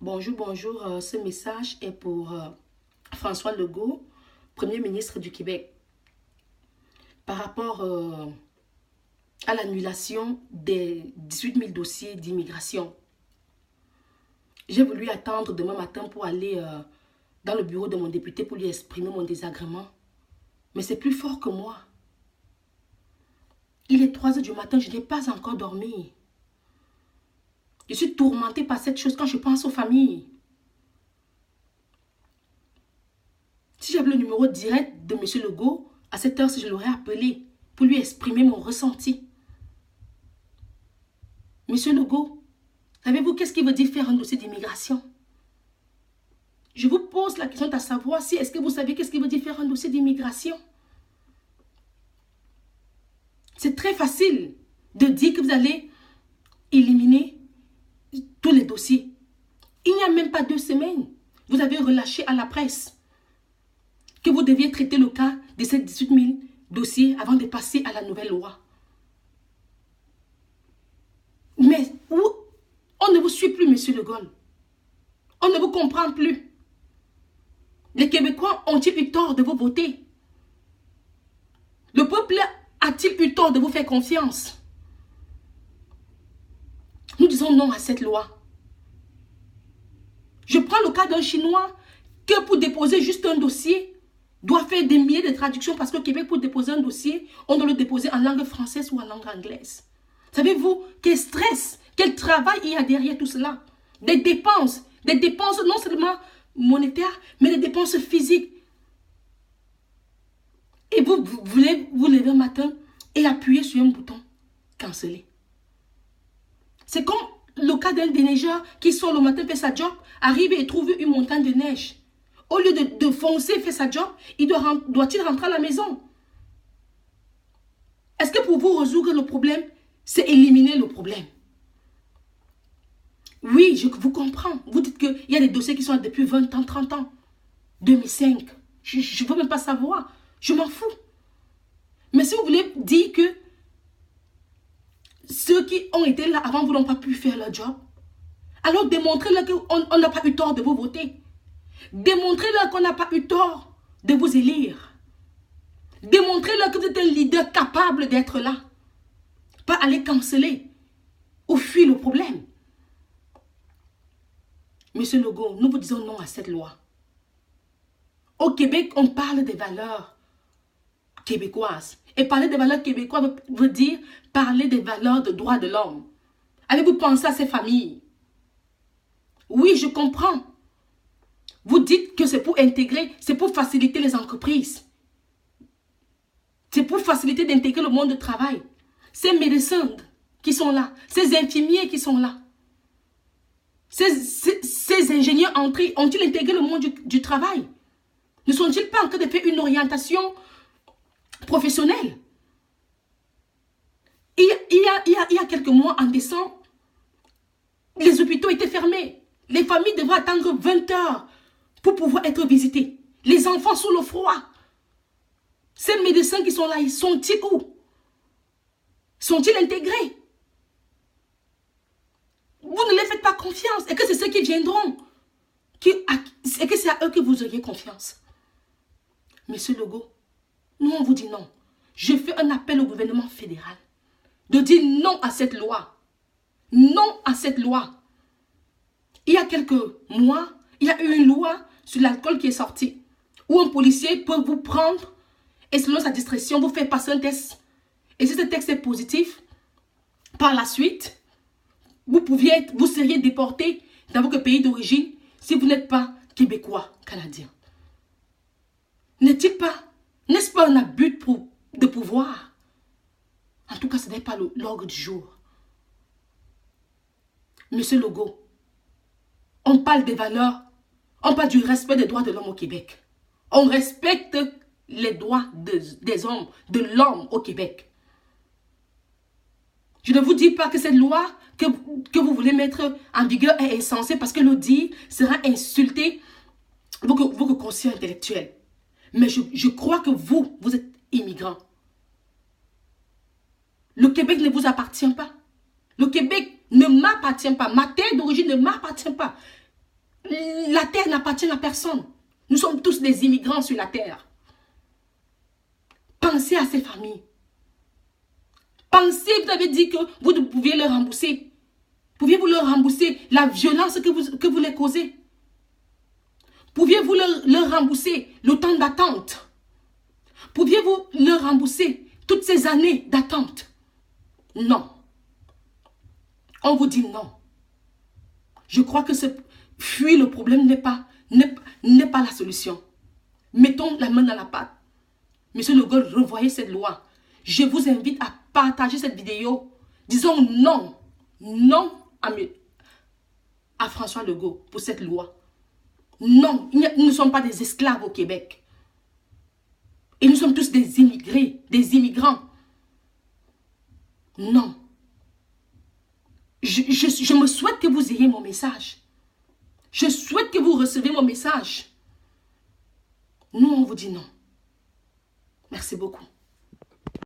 Bonjour, bonjour. Ce message est pour François Legault, Premier ministre du Québec, par rapport à l'annulation des 18 000 dossiers d'immigration. J'ai voulu attendre demain matin pour aller dans le bureau de mon député pour lui exprimer mon désagrément. Mais c'est plus fort que moi. Il est 3 heures du matin, je n'ai pas encore dormi. Je suis tourmentée par cette chose quand je pense aux familles. Si j'avais le numéro direct de M. Legault, à cette heure-ci, je l'aurais appelé pour lui exprimer mon ressenti. Monsieur Legault, savez-vous qu'est-ce qui veut dire faire un dossier d'immigration? Je vous pose la question de savoir si est-ce que vous savez qu'est-ce qui veut dire faire un dossier d'immigration? C'est très facile de dire que vous allez éliminer tous les dossiers. Il n'y a même pas 2 semaines, vous avez relâché à la presse que vous deviez traiter le cas de ces 18 000 dossiers avant de passer à la nouvelle loi. Mais on ne vous suit plus, monsieur Legault. On ne vous comprend plus. Les Québécois ont-ils eu tort de vous voter? Le peuple a-t-il eu tort de vous faire confiance? Nous disons non à cette loi. Je prends le cas d'un Chinois que pour déposer juste un dossier, doit faire des milliers de traductions parce qu'au Québec, pour déposer un dossier, on doit le déposer en langue française ou en langue anglaise. Savez-vous quel stress, quel travail il y a derrière tout cela? Des dépenses non seulement monétaires, mais des dépenses physiques. Et vous voulez vous lever un matin et appuyer sur un bouton, canceller. C'est comme le cas d'un déneigeur qui sort le matin, fait sa job, arrive et trouve une montagne de neige. Au lieu de foncer, faire sa job, doit-il rentrer à la maison? Est-ce que pour vous résoudre le problème, c'est éliminer le problème? Oui, je vous comprends. Vous dites qu'il y a des dossiers qui sont là depuis 20 ans, 30 ans. 2005. Je ne veux même pas savoir. Je m'en fous. Mais si vous voulez dire que ceux qui ont été là avant vous n'ont pas pu faire leur job, alors démontrez-leur qu'on n'a pas eu tort de vous voter. Démontrez-leur qu'on n'a pas eu tort de vous élire. Démontrez-leur que vous êtes un leader capable d'être là. Pas aller canceller ou fuir le problème. Monsieur Legault, nous vous disons non à cette loi. Au Québec, on parle des valeurs québécoises. Et parler des valeurs québécoises veut dire parler des valeurs de droits de l'homme. Avez-vous pensé à ces familles? Oui, je comprends. Vous dites que c'est pour intégrer, c'est pour faciliter les entreprises. C'est pour faciliter d'intégrer le monde du travail. Ces médecins qui sont là, ces infirmiers qui sont là, ces ingénieurs entrés, ont-ils intégré le monde du travail? Ne sont-ils pas en train de faire une orientation professionnelle? Il y a quelques mois, en décembre, les hôpitaux étaient fermés. Les familles devraient attendre 20 heures pour pouvoir être visitées. Les enfants sous le froid. Ces médecins qui sont là, ils sont-ils où? Sont-ils intégrés? Vous ne les faites pas confiance. Et que c'est ceux qui viendront. Et que c'est à eux que vous auriez confiance. Monsieur Legault, nous on vous dit non. Je fais un appel au gouvernement fédéral de dire non à cette loi. Non à cette loi. Il y a quelques mois, il y a eu une loi sur l'alcool qui est sortie. Où un policier peut vous prendre et selon sa discrétion, vous faire passer un test. Et si ce test est positif, par la suite, vous seriez déporté dans votre pays d'origine si vous n'êtes pas québécois, canadien. N'est-il pas, n'est-ce pas un abus de pouvoir? En tout cas, ce n'est pas l'ordre du jour. Monsieur Legault, on parle des valeurs, on parle du respect des droits de l'homme au Québec. On respecte les droits des hommes, de l'homme au Québec. Je ne vous dis pas que cette loi que vous voulez mettre en vigueur est insensée parce que le dire sera insulter votre conscience intellectuelle. Mais je crois que vous êtes immigrant. Le Québec ne vous appartient pas. Le Québec ne m'appartient pas. Ma terre d'origine ne m'appartient pas. La terre n'appartient à personne. Nous sommes tous des immigrants sur la terre. Pensez à ces familles. Pensez, vous avez dit que vous pouviez leur rembourser. Pouviez-vous leur rembourser la violence que vous les causez? Pouviez-vous leur rembourser le temps d'attente? Pouviez-vous leur rembourser toutes ces années d'attente? Non. On vous dit non. Je crois que fuir le problème n'est pas la solution. Mettons la main dans la pâte. Monsieur Legault, revoyez cette loi. Je vous invite à partager cette vidéo. Disons non. Non à François Legault pour cette loi. Non, nous ne sommes pas des esclaves au Québec. Et nous sommes tous des immigrés, des immigrants. Non. Je me souhaite que vous ayez mon message. Je souhaite que vous recevez mon message. Nous, on vous dit non. Merci beaucoup.